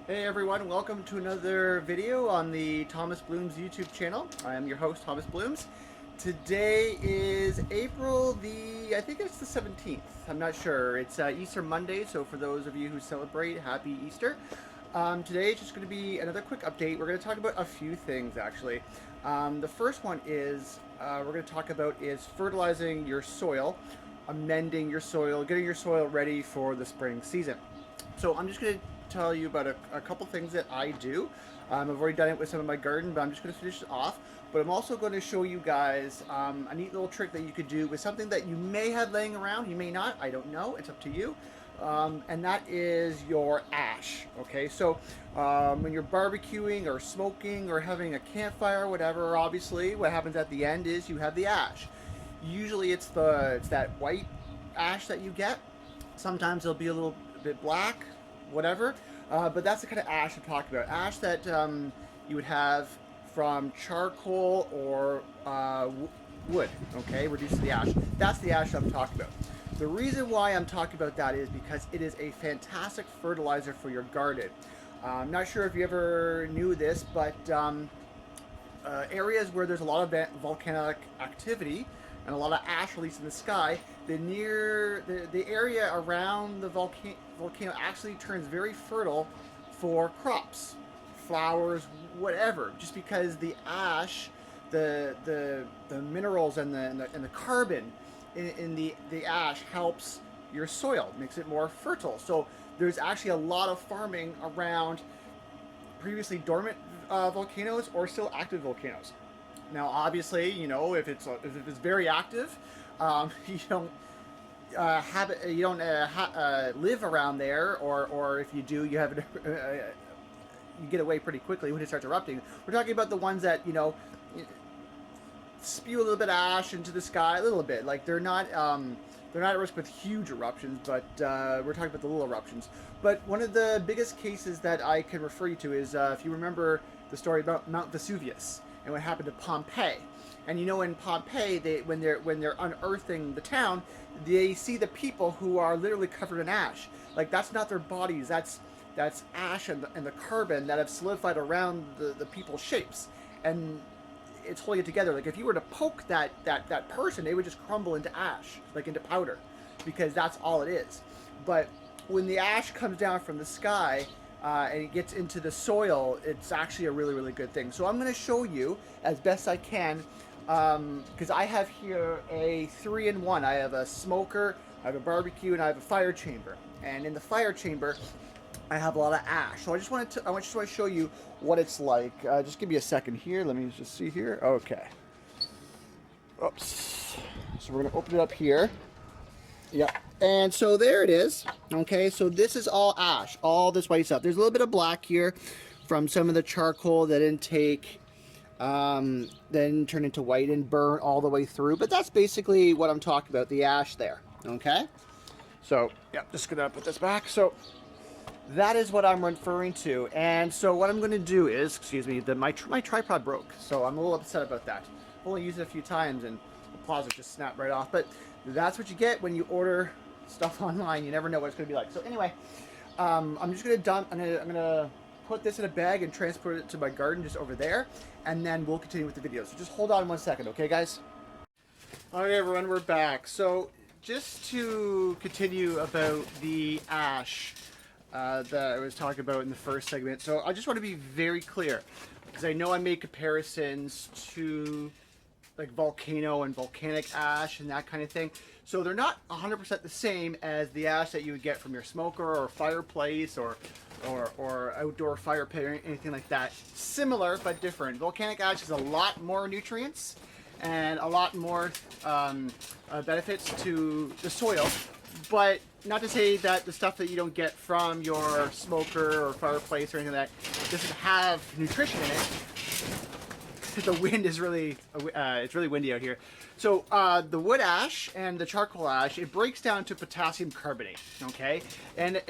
Hey everyone, welcome to another video on the Thomas Blooms YouTube channel. I am your host, Thomas Blooms. Today is April I think it's the 17th. I'm not sure. It's Easter Monday, so for those of you who celebrate, happy Easter. Today it's just going to be another quick update. We're going to talk about a few things actually. The first one is we're going to talk about is fertilizing your soil, amending your soil, getting your soil ready for the spring season. So I'm just going to tell you about a couple things that I do. I've already done it with some of my garden, but I'm just going to finish it off. But I'm also going to show you guys a neat little trick that you could do with something that you may have laying around. You may not. I don't know. It's up to you. And that is your ash. Okay, so when you're barbecuing or smoking or having a campfire or whatever, obviously what happens at the end is you have the ash. Usually it's that white ash that you get. Sometimes it'll be a little bit black, whatever, but that's the kind of ash I'm talking about. Ash that you would have from charcoal or wood, okay, reduces the ash. That's the ash I'm talking about. The reason why I'm talking about that is because it is a fantastic fertilizer for your garden. I'm not sure if you ever knew this, but areas where there's a lot of volcanic activity and a lot of ash released in the sky, the area around the volcano actually turns very fertile for crops, flowers, whatever. Just because the ash, the minerals and the carbon in the ash helps your soil, makes it more fertile. So there's actually a lot of farming around previously dormant volcanoes or still active volcanoes. Now, obviously, you know, if it's very active, you don't live around there, or if you do, you have you get away pretty quickly when it starts erupting. We're talking about the ones that spew a little bit of ash into the sky, a little bit. Like they're not at risk with huge eruptions, but we're talking about the little eruptions. But one of the biggest cases that I can refer you to is if you remember the story about Mount Vesuvius and what happened to Pompeii. And you know, in Pompeii, when they're unearthing the town, they see the people who are literally covered in ash. Like that's not their bodies. That's ash and the carbon that have solidified around the people's shapes, and it's holding it together. Like if you were to poke that person, they would just crumble into ash, like into powder, because that's all it is. But when the ash comes down from the sky, and it gets into the soil, it's actually a really, really good thing. So I'm going to show you as best I can, because I have here a 3-in-1. I have a smoker, I have a barbecue, and I have a fire chamber. And in the fire chamber, I have a lot of ash. So I want to show you what it's like. Just give me a second here. Let me just see here. Okay. Oops. So we're going to open it up here. Yeah. And so there it is. Okay, so this is all ash, all this white stuff. There's a little bit of black here from some of the charcoal that didn't take, then turn into white and burn all the way through. But that's basically what I'm talking about, the ash there. Okay. So, yeah, just gonna put this back. So that is what I'm referring to. And so what I'm going to do is, excuse me, my tripod broke. So I'm a little upset about that. I've only used it a few times and the plastic just snapped right off. But that's what you get when you order stuff online. You never know what it's going to be like. So anyway, I'm just going to I'm going to put this in a bag and transport it to my garden just over there. And then we'll continue with the video. So just hold on one second, okay, guys? All right, everyone, we're back. So just to continue about the ash that I was talking about in the first segment. So I just want to be very clear, because I know I made comparisons to like volcano and volcanic ash and that kind of thing. So they're not 100% the same as the ash that you would get from your smoker or fireplace or outdoor fire pit or anything like that. Similar but different. Volcanic ash has a lot more nutrients and a lot more benefits to the soil. But not to say that the stuff that you don't get from your smoker or fireplace or anything like that doesn't have nutrition in it. The wind is really, it's really windy out here. So the wood ash and the charcoal ash, it breaks down to potassium carbonate, okay? And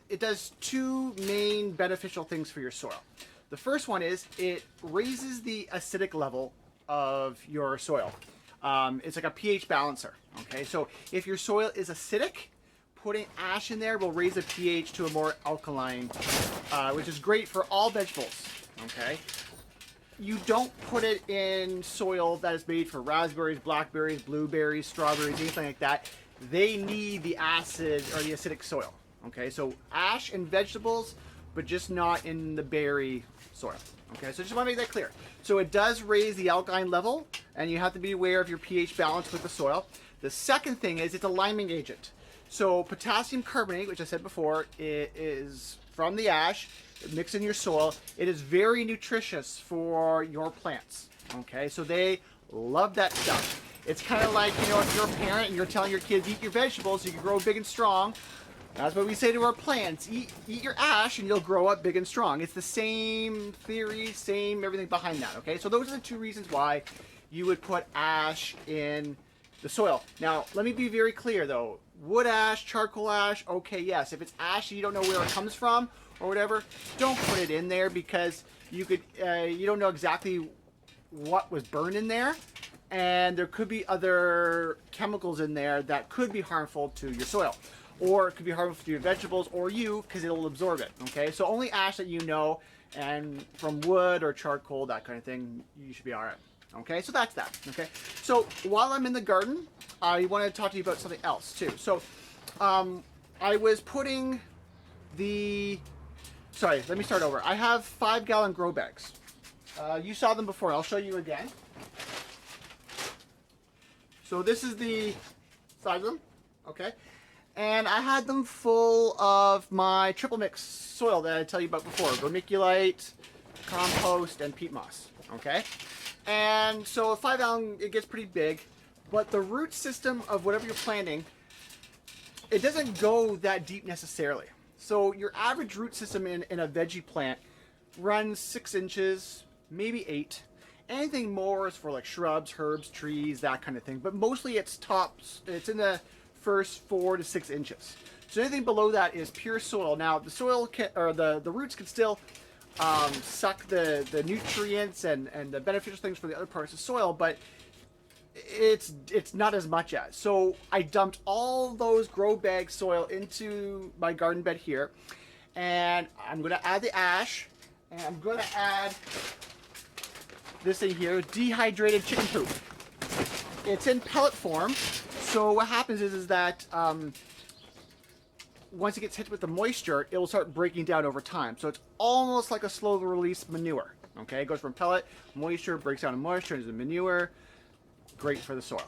it does two main beneficial things for your soil. The first one is it raises the acidic level of your soil. It's like a pH balancer, okay? So if your soil is acidic, putting ash in there will raise the pH to a more alkaline, which is great for all vegetables, okay? You don't put it in soil that is made for raspberries, blackberries, blueberries, strawberries, anything like that. They need the acid or the acidic soil, okay? So ash in vegetables, but just not in the berry soil, okay? So just want to make that clear. So it does raise the alkaline level, and you have to be aware of your pH balance with the soil. The second thing is it's a liming agent. So potassium carbonate, which I said before, it is from the ash, mixed in your soil. It is very nutritious for your plants, okay? So they love that stuff. It's kind of like, you know, if you're a parent and you're telling your kids, eat your vegetables so you can grow big and strong. That's what we say to our plants. Eat your ash and you'll grow up big and strong. It's the same theory, same everything behind that, okay? So those are the two reasons why you would put ash in the soil. Now, let me be very clear though. Wood ash, charcoal ash, okay, yes. If it's ash and you don't know where it comes from or whatever, don't put it in there because you could, you don't know exactly what was burned in there. And there could be other chemicals in there that could be harmful to your soil. Or it could be harmful to your vegetables or you because it'll absorb it, okay? So only ash that you know, and from wood or charcoal, that kind of thing, you should be all right. Okay, so that's that, okay? So while I'm in the garden, I want to talk to you about something else too. So I was putting sorry, let me start over. I have 5-gallon grow bags. You saw them before, I'll show you again. So this is the size of them, okay? And I had them full of my triple mix soil that I tell you about before. Vermiculite, compost, and peat moss, okay? And so a 5-gallon, it gets pretty big, but the root system of whatever you're planting, it doesn't go that deep necessarily. So your average root system in a veggie plant runs 6 inches, maybe 8. Anything more is for like shrubs, herbs, trees, that kind of thing. But mostly it's in the first 4 to 6 inches. So anything below that is pure soil. Now the soil can, or the roots can still suck the nutrients and the beneficial things from the other parts of soil, but it's not as much as. So I dumped all those grow bag soil into my garden bed here, and I'm going to add the ash, and I'm going to add this thing here, dehydrated chicken poop. It's in pellet form. So what happens is that once it gets hit with the moisture, it will start breaking down over time. So it's almost like a slow release manure. Okay, it goes from pellet, moisture, breaks down to moisture into manure. Great for the soil.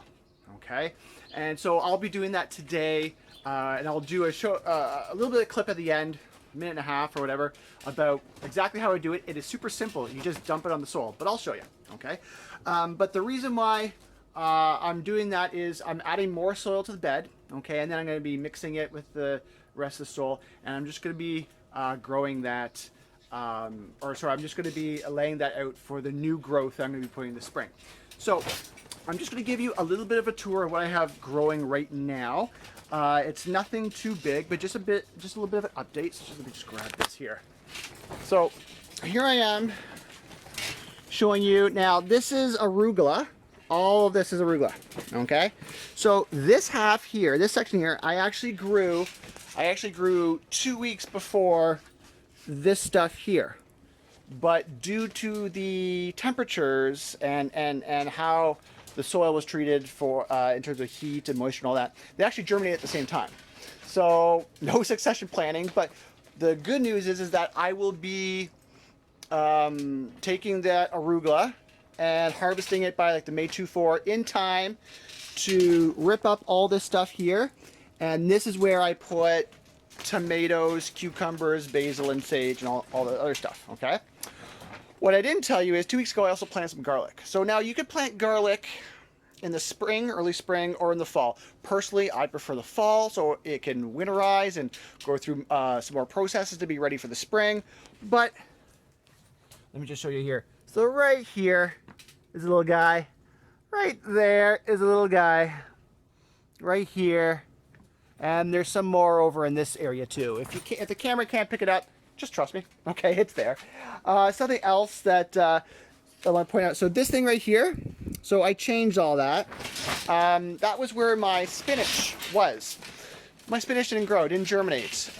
Okay, and so I'll be doing that today, and I'll do a little bit of clip at the end, a minute and a half or whatever, about exactly how I do it. It is super simple. You just dump it on the soil, but I'll show you. Okay, but the reason why I'm doing that is I'm adding more soil to the bed, okay, and then I'm going to be mixing it with the rest of the soil, and I'm just going to be growing that, I'm just going to be laying that out for the new growth that I'm going to be putting this spring. So I'm just going to give you a little bit of a tour of what I have growing right now. It's nothing too big, but just a little bit of an update. So let me just grab this here. So here I am showing you now. This is arugula. All of this is arugula, okay? So this half here, this section here, I actually grew 2 weeks before this stuff here. But due to the temperatures and how the soil was treated for in terms of heat and moisture and all that, they actually germinate at the same time. So no succession planting, but the good news is that I will be taking that arugula and harvesting it by like the May 24 in time to rip up all this stuff here. And this is where I put tomatoes, cucumbers, basil, and sage, and all the other stuff, okay? What I didn't tell you is 2 weeks ago I also planted some garlic. So now you could plant garlic in the spring, early spring, or in the fall. Personally, I prefer the fall so it can winterize and go through some more processes to be ready for the spring. But let me just show you here. So right here is a little guy. Right there is a little guy. Right here. And there's some more over in this area too. If the camera can't pick it up, just trust me. Okay, it's there. Something else that I want to point out. So this thing right here, so I changed all that. That was where my spinach was. my spinach didn't grow, it didn't germinate.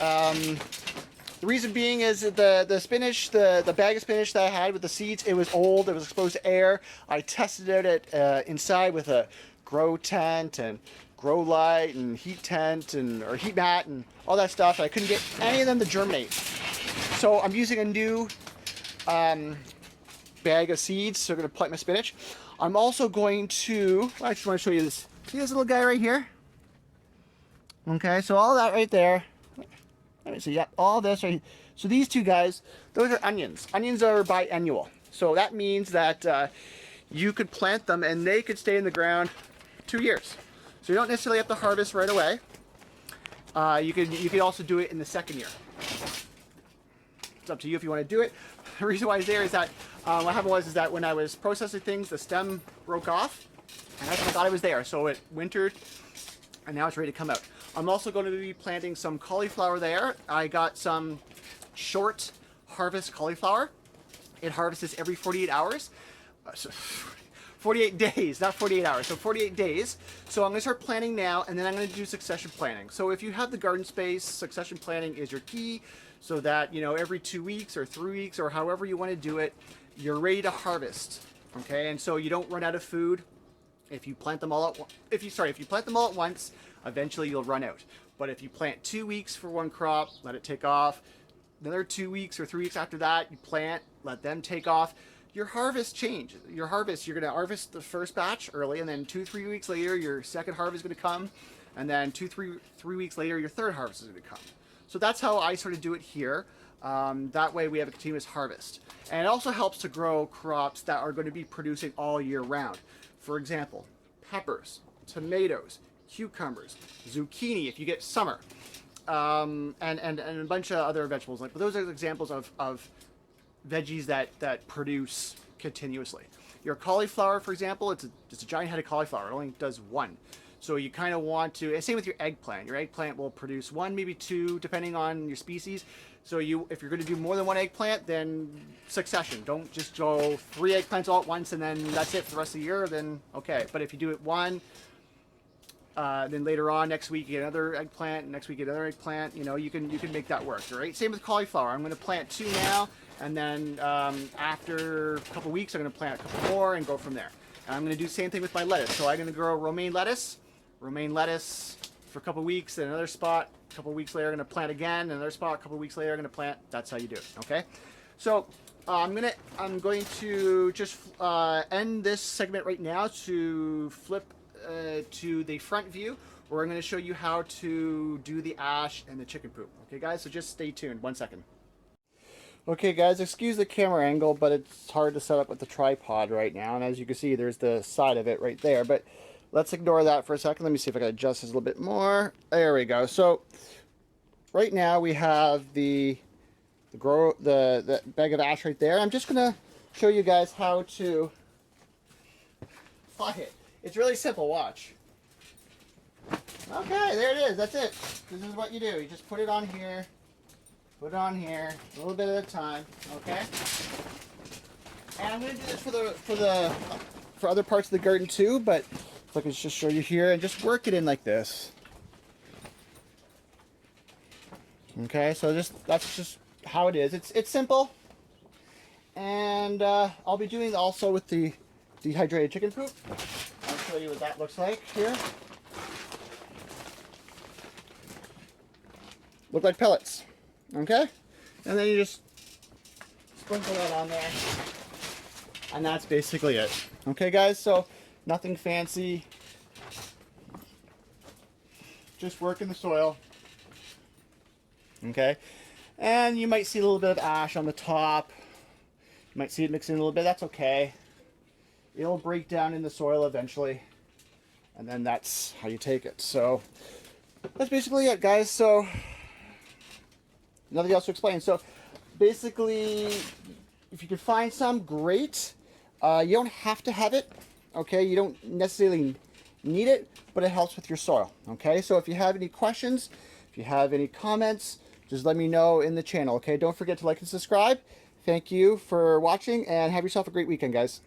The reason being is that the spinach, the bag of spinach that I had with the seeds, it was old, it was exposed to air. I tested it inside with a grow tent and grow light and heat tent or heat mat and all that stuff. I couldn't get any of them to germinate. So I'm using a new bag of seeds, so I'm going to plant my spinach. I'm also going to, I just want to show you this. See this little guy right here? Okay, so all that right there. So yeah, all this right. So these two guys, those are onions. Onions are biennial. So that means that you could plant them and they could stay in the ground 2 years. So you don't necessarily have to harvest right away. You could also do it in the second year. It's up to you if you want to do it. The reason why it's there is that what happened was that when I was processing things, the stem broke off, and I thought it was there. So it wintered, and now it's ready to come out. I'm also going to be planting some cauliflower there. I got some short harvest cauliflower. It harvests every 48 hours. 48 days, not 48 hours, so 48 days. So I'm going to start planting now, and then I'm going to do succession planting. So if you have the garden space, succession planting is your key, so that, you know, every 2 weeks or 3 weeks or however you want to do it, you're ready to harvest. Okay, and so you don't run out of food. If you plant them all at if you plant them all at once, eventually you'll run out. But if you plant 2 weeks for one crop, let it take off. Another 2 weeks or 3 weeks after that, you plant, let them take off. Your harvest change. Your harvest, you're going to harvest the first batch early, and then 2-3 weeks later, your second harvest is going to come, and then 2-3 weeks later, your third harvest is going to come. So that's how I sort of do it here. That way we have a continuous harvest. And it also helps to grow crops that are going to be producing all year round. For example, peppers, tomatoes, cucumbers, zucchini if you get summer, and a bunch of other vegetables. But those are examples of veggies that produce continuously. Your cauliflower, for example, it's a giant head of cauliflower. It only does one. So you kind of want to, same with your eggplant. Your eggplant will produce 1, maybe 2, depending on your species. So if you're going to do more than 1 eggplant, then succession. Don't just go 3 eggplants all at once and then that's it for the rest of the year, then okay. But if you do it 1, then later on, next week you get another eggplant, next week you get another eggplant, you know, you can make that work, all right? Same with cauliflower. I'm going to plant 2 now, and then after a couple weeks I'm going to plant a couple more and go from there. And I'm going to do the same thing with my lettuce. So I'm going to grow romaine lettuce for a couple weeks, then another spot, a couple weeks later I'm going to plant again, another spot, a couple weeks later I'm going to plant. That's how you do it, okay? So I'm going to just end this segment right now to flip to the front view, where I'm going to show you how to do the ash and the chicken poop. Okay guys, so just stay tuned. 1 second. Okay guys, excuse the camera angle, but it's hard to set up with the tripod right now, and as you can see there's the side of it right there, but let's ignore that for a second. Let me see if I can adjust this a little bit more. There we go. So right now we have the bag of ash right there. I'm just going to show you guys how to apply it. It's really simple, watch. Okay, there it is, that's it. This is what you do. You just put it on here, a little bit at a time, okay? And I'm going to do this for other parts of the garden too, but if I can just show you here and just work it in like this. Okay, so that's just how it is. It's simple. And I'll be doing also with the dehydrated chicken poop. I'll show you what that looks like here. Look like pellets. Okay? And then you just sprinkle that on there. And that's basically it. Okay guys, so nothing fancy. Just work in the soil. Okay? And you might see a little bit of ash on the top. You might see it mixing in a little bit. That's okay. It'll break down in the soil eventually. And then that's how you take it. So that's basically it, guys. So nothing else to explain. So basically, if you can find some, great. You don't have to have it. Okay, you don't necessarily need it, but it helps with your soil. Okay, so if you have any questions, if you have any comments, just let me know in the channel. Okay, don't forget to like and subscribe. Thank you for watching, and have yourself a great weekend, guys.